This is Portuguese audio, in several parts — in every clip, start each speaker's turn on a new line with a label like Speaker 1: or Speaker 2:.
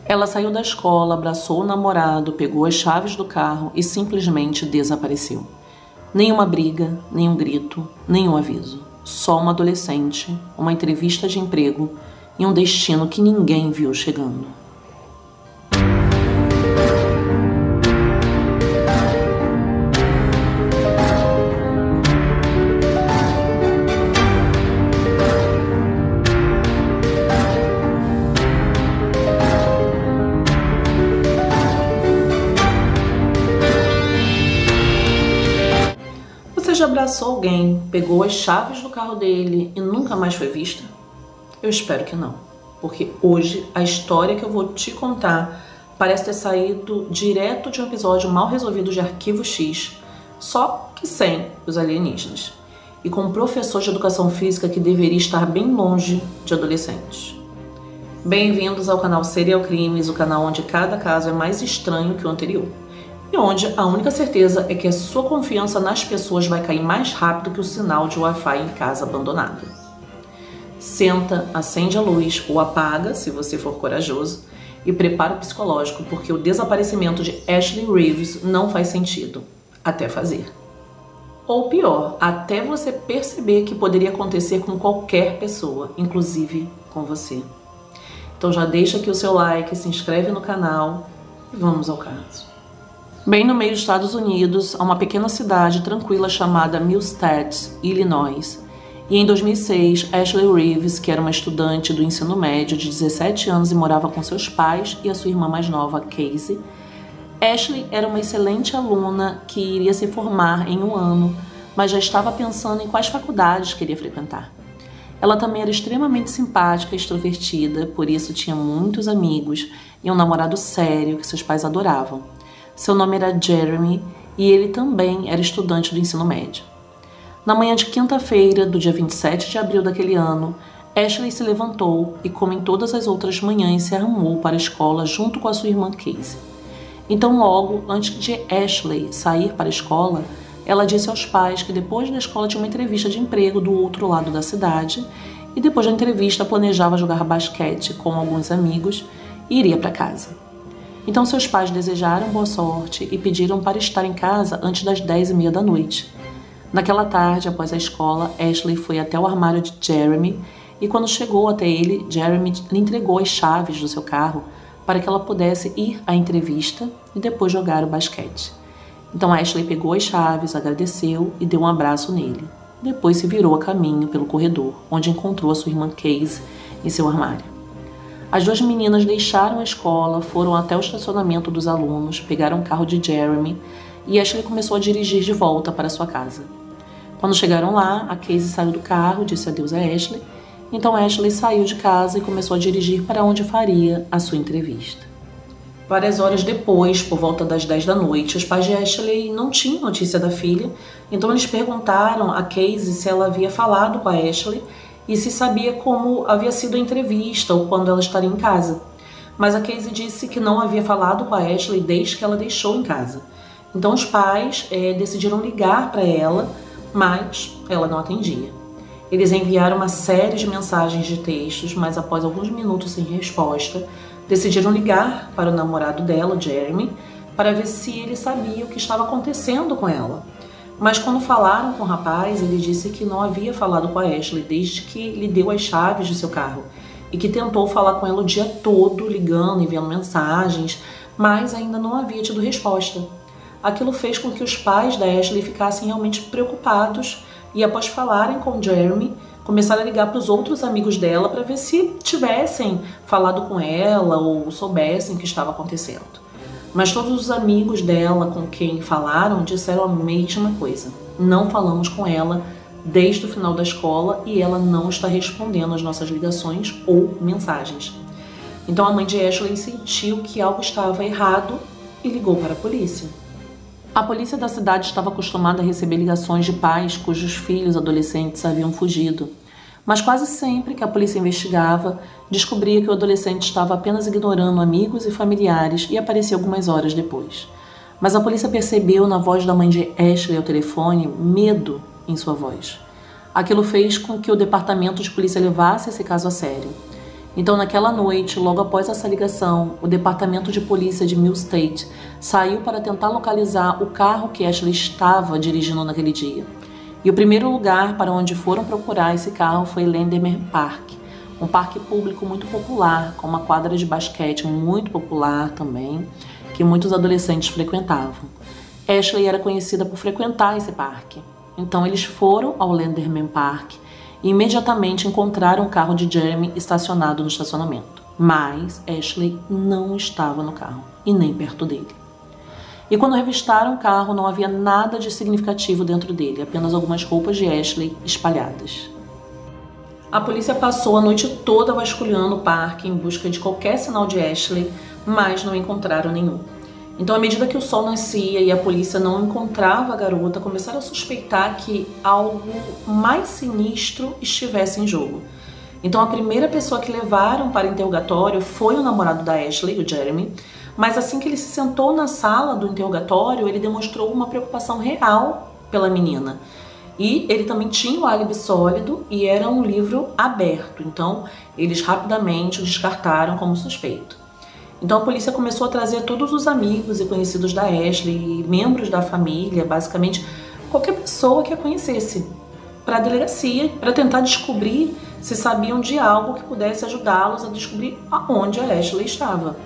Speaker 1: Ela saiu da escola, abraçou o namorado, pegou as chaves do carro e simplesmente desapareceu. Nenhuma briga, nenhum grito, nenhum aviso. Só uma adolescente, uma entrevista de emprego e um destino que ninguém viu chegando. Você já abraçou alguém, pegou as chaves do carro dele e nunca mais foi vista? Eu espero que não, porque hoje a história que eu vou te contar parece ter saído direto de um episódio mal resolvido de Arquivo X, só que sem os alienígenas, e com um professor de educação física que deveria estar bem longe de adolescentes. Bem-vindos ao canal Serial Crimes, o canal onde cada caso é mais estranho que o anterior. E onde a única certeza é que a sua confiança nas pessoas vai cair mais rápido que o sinal de Wi-Fi em casa abandonada. Senta, acende a luz ou apaga, se você for corajoso, e prepara o psicológico, porque o desaparecimento de Ashley Reeves não faz sentido, até fazer. Ou pior, até você perceber que poderia acontecer com qualquer pessoa, inclusive com você. Então já deixa aqui o seu like, se inscreve no canal e vamos ao caso. Bem no meio dos Estados Unidos, há uma pequena cidade tranquila chamada Milstead, Illinois. E em 2006, Ashley Reeves, que era uma estudante do ensino médio de 17 anos e morava com seus pais e a sua irmã mais nova, Casey. Ashley era uma excelente aluna que iria se formar em um ano, mas já estava pensando em quais faculdades queria frequentar. Ela também era extremamente simpática e extrovertida, por isso tinha muitos amigos e um namorado sério que seus pais adoravam. Seu nome era Jeremy e ele também era estudante do ensino médio. Na manhã de quinta-feira, do dia 27 de abril daquele ano, Ashley se levantou e, como em todas as outras manhãs, se arrumou para a escola junto com a sua irmã Casey. Então, logo antes de Ashley sair para a escola, ela disse aos pais que depois da escola tinha uma entrevista de emprego do outro lado da cidade e depois da entrevista planejava jogar basquete com alguns amigos e iria para casa. Então seus pais desejaram boa sorte e pediram para estar em casa antes das 10h30 da noite. Naquela tarde, após a escola, Ashley foi até o armário de Jeremy e quando chegou até ele, Jeremy lhe entregou as chaves do seu carro para que ela pudesse ir à entrevista e depois jogar o basquete. Então Ashley pegou as chaves, agradeceu e deu um abraço nele. Depois se virou a caminho pelo corredor, onde encontrou a sua irmã Casey em seu armário. As duas meninas deixaram a escola, foram até o estacionamento dos alunos, pegaram o carro de Jeremy e Ashley começou a dirigir de volta para sua casa. Quando chegaram lá, a Casey saiu do carro, disse adeus a Ashley, então Ashley saiu de casa e começou a dirigir para onde faria a sua entrevista. Várias horas depois, por volta das 10 da noite, os pais de Ashley não tinham notícia da filha, então eles perguntaram a Casey se ela havia falado com a Ashley e se sabia como havia sido a entrevista ou quando ela estaria em casa. Mas a Casey disse que não havia falado com a Ashley desde que ela deixou em casa. Então os pais decidiram ligar para ela, mas ela não atendia. Eles enviaram uma série de mensagens de textos, mas após alguns minutos sem resposta, decidiram ligar para o namorado dela, Jeremy, para ver se ele sabia o que estava acontecendo com ela. Mas quando falaram com o rapaz, ele disse que não havia falado com a Ashley desde que lhe deu as chaves de seu carro e que tentou falar com ela o dia todo, ligando, enviando mensagens, mas ainda não havia tido resposta. Aquilo fez com que os pais da Ashley ficassem realmente preocupados e, após falarem com Jeremy, começaram a ligar para os outros amigos dela para ver se tivessem falado com ela ou soubessem o que estava acontecendo. Mas todos os amigos dela com quem falaram disseram a mesma coisa. Não falamos com ela desde o final da escola e ela não está respondendo às nossas ligações ou mensagens. Então a mãe de Ashley sentiu que algo estava errado e ligou para a polícia. A polícia da cidade estava acostumada a receber ligações de pais cujos filhos adolescentes haviam fugido. Mas quase sempre que a polícia investigava, descobria que o adolescente estava apenas ignorando amigos e familiares e aparecia algumas horas depois. Mas a polícia percebeu na voz da mãe de Ashley ao telefone medo em sua voz. Aquilo fez com que o departamento de polícia levasse esse caso a sério. Então, naquela noite, logo após essa ligação, o departamento de polícia de Mill State saiu para tentar localizar o carro que Ashley estava dirigindo naquele dia. E o primeiro lugar para onde foram procurar esse carro foi Landermer Park, um parque público muito popular, com uma quadra de basquete muito popular também, que muitos adolescentes frequentavam. Ashley era conhecida por frequentar esse parque. Então eles foram ao Landermer Park e imediatamente encontraram o carro de Jeremy estacionado no estacionamento. Mas Ashley não estava no carro e nem perto dele. E quando revistaram o carro, não havia nada de significativo dentro dele, apenas algumas roupas de Ashley espalhadas. A polícia passou a noite toda vasculhando o parque em busca de qualquer sinal de Ashley, mas não encontraram nenhum. Então, à medida que o sol nascia e a polícia não encontrava a garota, começaram a suspeitar que algo mais sinistro estivesse em jogo. Então, a primeira pessoa que levaram para interrogatório foi o namorado da Ashley, o Jeremy, mas assim que ele se sentou na sala do interrogatório, ele demonstrou uma preocupação real pela menina. E ele também tinha um álibi sólido e era um livro aberto, então eles rapidamente o descartaram como suspeito. Então a polícia começou a trazer todos os amigos e conhecidos da Ashley, membros da família, basicamente qualquer pessoa que a conhecesse, para a delegacia, para tentar descobrir se sabiam de algo que pudesse ajudá-los a descobrir aonde a Ashley estava.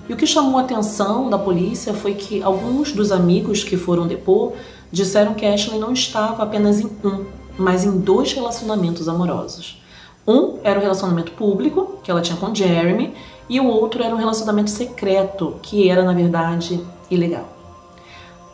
Speaker 1: E o que chamou a atenção da polícia foi que alguns dos amigos que foram depor disseram que Ashley não estava apenas em um, mas em 2 relacionamentos amorosos. Um era o relacionamento público, que ela tinha com Jeremy, e o outro era um relacionamento secreto, que era, na verdade, ilegal.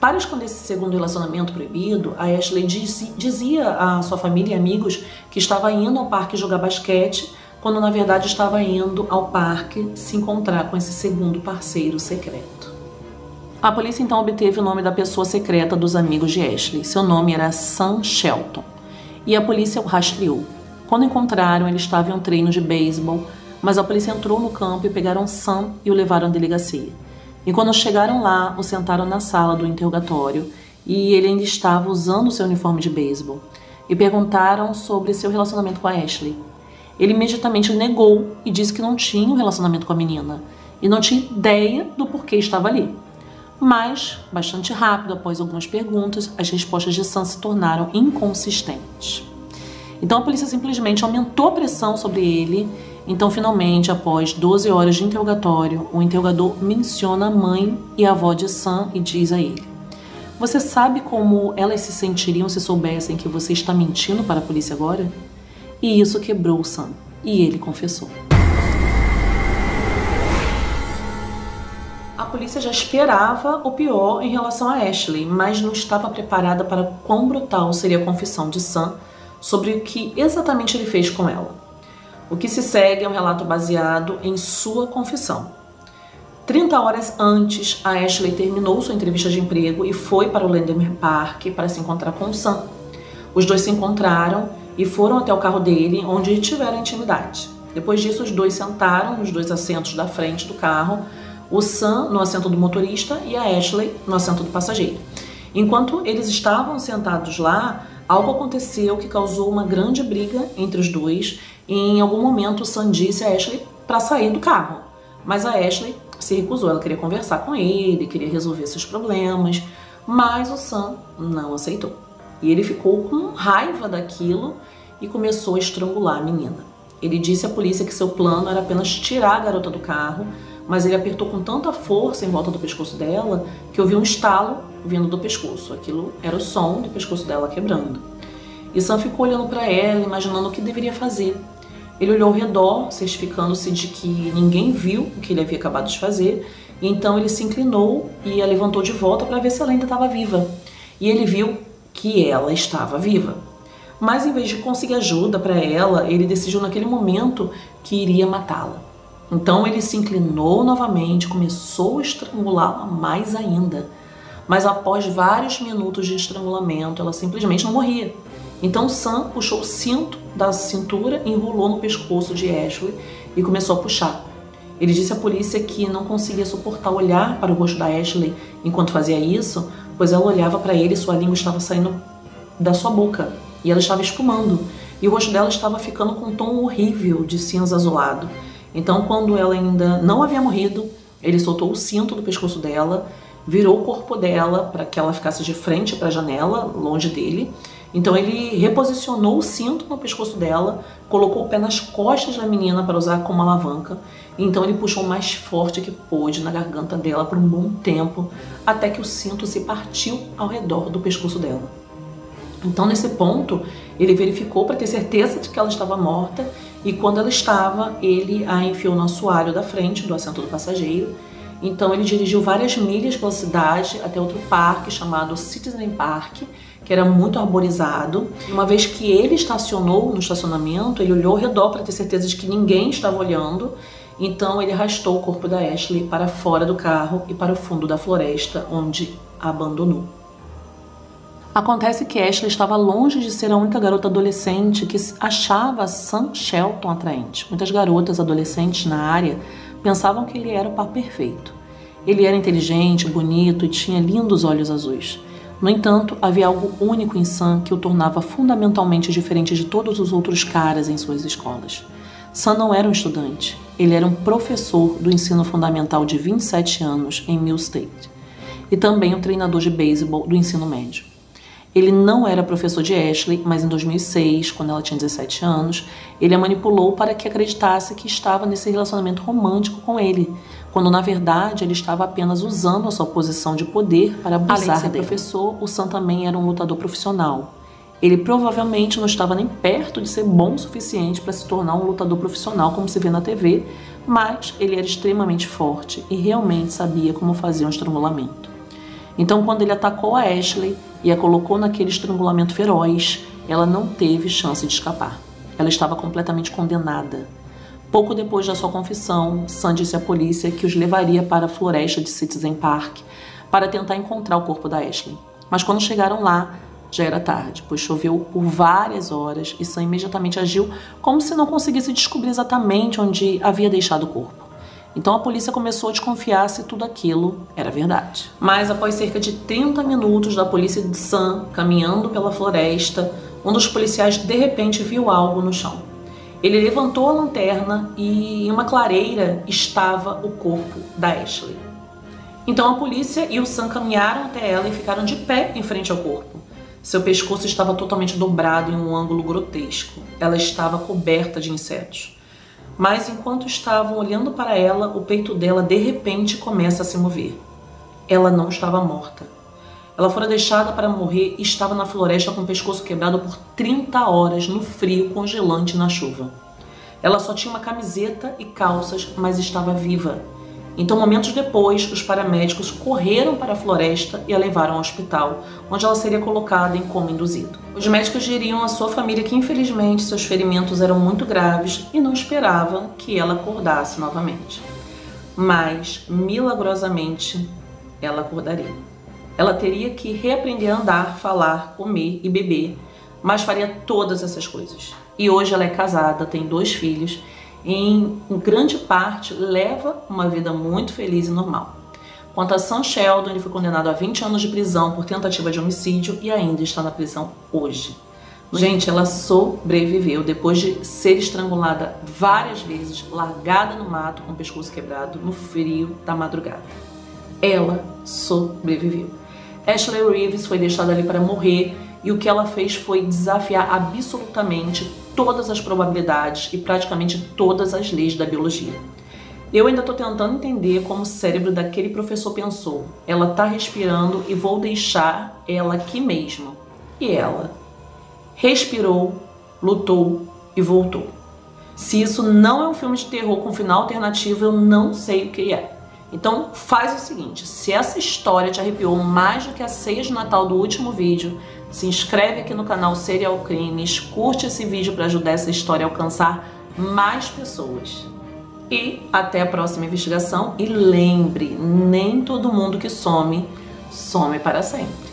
Speaker 1: Para esconder esse segundo relacionamento proibido, a Ashley dizia à sua família e amigos que estava indo ao parque jogar basquete, quando na verdade estava indo ao parque se encontrar com esse segundo parceiro secreto. A polícia então obteve o nome da pessoa secreta dos amigos de Ashley. Seu nome era Sam Shelton. E a polícia o rastreou. Quando encontraram, ele estava em um treino de beisebol, mas a polícia entrou no campo e pegaram Sam e o levaram à delegacia. E quando chegaram lá, o sentaram na sala do interrogatório e ele ainda estava usando seu uniforme de beisebol. E perguntaram sobre seu relacionamento com a Ashley. Ele imediatamente negou e disse que não tinha um relacionamento com a menina e não tinha ideia do porquê estava ali. Mas, bastante rápido, após algumas perguntas, as respostas de Sam se tornaram inconsistentes. Então a polícia simplesmente aumentou a pressão sobre ele. Então, finalmente, após 12 horas de interrogatório, o interrogador menciona a mãe e a avó de Sam e diz a ele: "Você sabe como elas se sentiriam se soubessem que você está mentindo para a polícia agora?" E isso quebrou Sam, e ele confessou. A polícia já esperava o pior em relação a Ashley, mas não estava preparada para quão brutal seria a confissão de Sam sobre o que exatamente ele fez com ela. O que se segue é um relato baseado em sua confissão. 30 horas antes, a Ashley terminou sua entrevista de emprego e foi para o Landermer Park para se encontrar com o Sam. Os dois se encontraram e foram até o carro dele, onde tiveram intimidade. Depois disso, os dois sentaram nos 2 assentos da frente do carro, o Sam no assento do motorista e a Ashley no assento do passageiro. Enquanto eles estavam sentados lá, algo aconteceu que causou uma grande briga entre os dois e em algum momento o Sam disse a Ashley para sair do carro. Mas a Ashley se recusou, ela queria conversar com ele, queria resolver seus problemas, mas o Sam não aceitou. E ele ficou com raiva daquilo e começou a estrangular a menina. Ele disse à polícia que seu plano era apenas tirar a garota do carro, mas ele apertou com tanta força em volta do pescoço dela que ouviu um estalo vindo do pescoço. Aquilo era o som do pescoço dela quebrando. E Sam ficou olhando para ela, imaginando o que deveria fazer. Ele olhou ao redor, certificando-se de que ninguém viu o que ele havia acabado de fazer, e então ele se inclinou e a levantou de volta para ver se ela ainda estava viva. E ele viu que ela estava viva. Mas em vez de conseguir ajuda para ela, ele decidiu naquele momento que iria matá-la. Então ele se inclinou novamente, começou a estrangulá-la mais ainda. Mas após vários minutos de estrangulamento, ela simplesmente não morria. Então Sam puxou o cinto da cintura, enrolou no pescoço de Ashley e começou a puxar. Ele disse à polícia que não conseguia suportar olhar para o rosto da Ashley enquanto fazia isso, pois ela olhava para ele e sua língua estava saindo da sua boca e ela estava espumando. E o rosto dela estava ficando com um tom horrível de cinza azulado. Então, quando ela ainda não havia morrido, ele soltou o cinto do pescoço dela, virou o corpo dela para que ela ficasse de frente para a janela, longe dele. Então ele reposicionou o cinto no pescoço dela, colocou o pé nas costas da menina para usar como alavanca. Então ele puxou o mais forte que pôde na garganta dela por um bom tempo, até que o cinto se partiu ao redor do pescoço dela. Então nesse ponto ele verificou para ter certeza de que ela estava morta, e quando ela estava, ele a enfiou no assoalho da frente do assento do passageiro. Então ele dirigiu várias milhas pela cidade até outro parque chamado Citizen Park, que era muito arborizado. Uma vez que ele estacionou no estacionamento, ele olhou ao redor para ter certeza de que ninguém estava olhando. Então ele arrastou o corpo da Ashley para fora do carro e para o fundo da floresta, onde a abandonou. Acontece que Ashley estava longe de ser a única garota adolescente que achava Sam Shelton atraente. Muitas garotas adolescentes na área pensavam que ele era o par perfeito. Ele era inteligente, bonito e tinha lindos olhos azuis. No entanto, havia algo único em Sam que o tornava fundamentalmente diferente de todos os outros caras em suas escolas. Sam não era um estudante, ele era um professor do ensino fundamental de 27 anos em Mill State e também um treinador de beisebol do ensino médio. Ele não era professor de Ashley, mas em 2006, quando ela tinha 17 anos, ele a manipulou para que acreditasse que estava nesse relacionamento romântico com ele, quando na verdade ele estava apenas usando a sua posição de poder para abusar dele. Professor, o Sam também era um lutador profissional. Ele provavelmente não estava nem perto de ser bom o suficiente para se tornar um lutador profissional como se vê na TV, mas ele era extremamente forte e realmente sabia como fazer um estrangulamento. Então, quando ele atacou a Ashley e a colocou naquele estrangulamento feroz, ela não teve chance de escapar. Ela estava completamente condenada. Pouco depois da sua confissão, Sam disse à polícia que os levaria para a floresta de Citizen Park para tentar encontrar o corpo da Ashley. Mas quando chegaram lá, já era tarde, pois choveu por várias horas e Sam imediatamente agiu como se não conseguisse descobrir exatamente onde havia deixado o corpo. Então a polícia começou a desconfiar se tudo aquilo era verdade. Mas após cerca de 30 minutos da polícia de Sam caminhando pela floresta, um dos policiais de repente viu algo no chão. Ele levantou a lanterna e em uma clareira estava o corpo da Ashley. Então a polícia e o Sam caminharam até ela e ficaram de pé em frente ao corpo. Seu pescoço estava totalmente dobrado em um ângulo grotesco. Ela estava coberta de insetos. Mas enquanto estavam olhando para ela, o peito dela de repente começa a se mover. Ela não estava morta. Ela fora deixada para morrer e estava na floresta com o pescoço quebrado por 30 horas no frio congelante na chuva. Ela só tinha uma camiseta e calças, mas estava viva. Então, momentos depois, os paramédicos correram para a floresta e a levaram ao hospital, onde ela seria colocada em coma induzido. Os médicos diriam à sua família que, infelizmente, seus ferimentos eram muito graves e não esperavam que ela acordasse novamente. Mas, milagrosamente, ela acordaria. Ela teria que reaprender a andar, falar, comer e beber, mas faria todas essas coisas. E hoje ela é casada, tem 2 filhos, em grande parte leva uma vida muito feliz e normal. Quanto a Sam Sheldon, ele foi condenado a 20 anos de prisão por tentativa de homicídio e ainda está na prisão hoje. Gente, ela sobreviveu depois de ser estrangulada várias vezes, largada no mato com o pescoço quebrado no frio da madrugada. Ela sobreviveu. Ashley Reeves foi deixada ali para morrer e o que ela fez foi desafiar absolutamente todas as probabilidades e praticamente todas as leis da biologia. Eu ainda estou tentando entender como o cérebro daquele professor pensou. Ela está respirando e vou deixar ela aqui mesmo. E ela respirou, lutou e voltou. Se isso não é um filme de terror com final alternativo, eu não sei o que é. Então faz o seguinte, se essa história te arrepiou mais do que a ceia de Natal do último vídeo, se inscreve aqui no canal Serial Crimes, curte esse vídeo para ajudar essa história a alcançar mais pessoas. E até a próxima investigação. E lembre, nem todo mundo que some, some para sempre.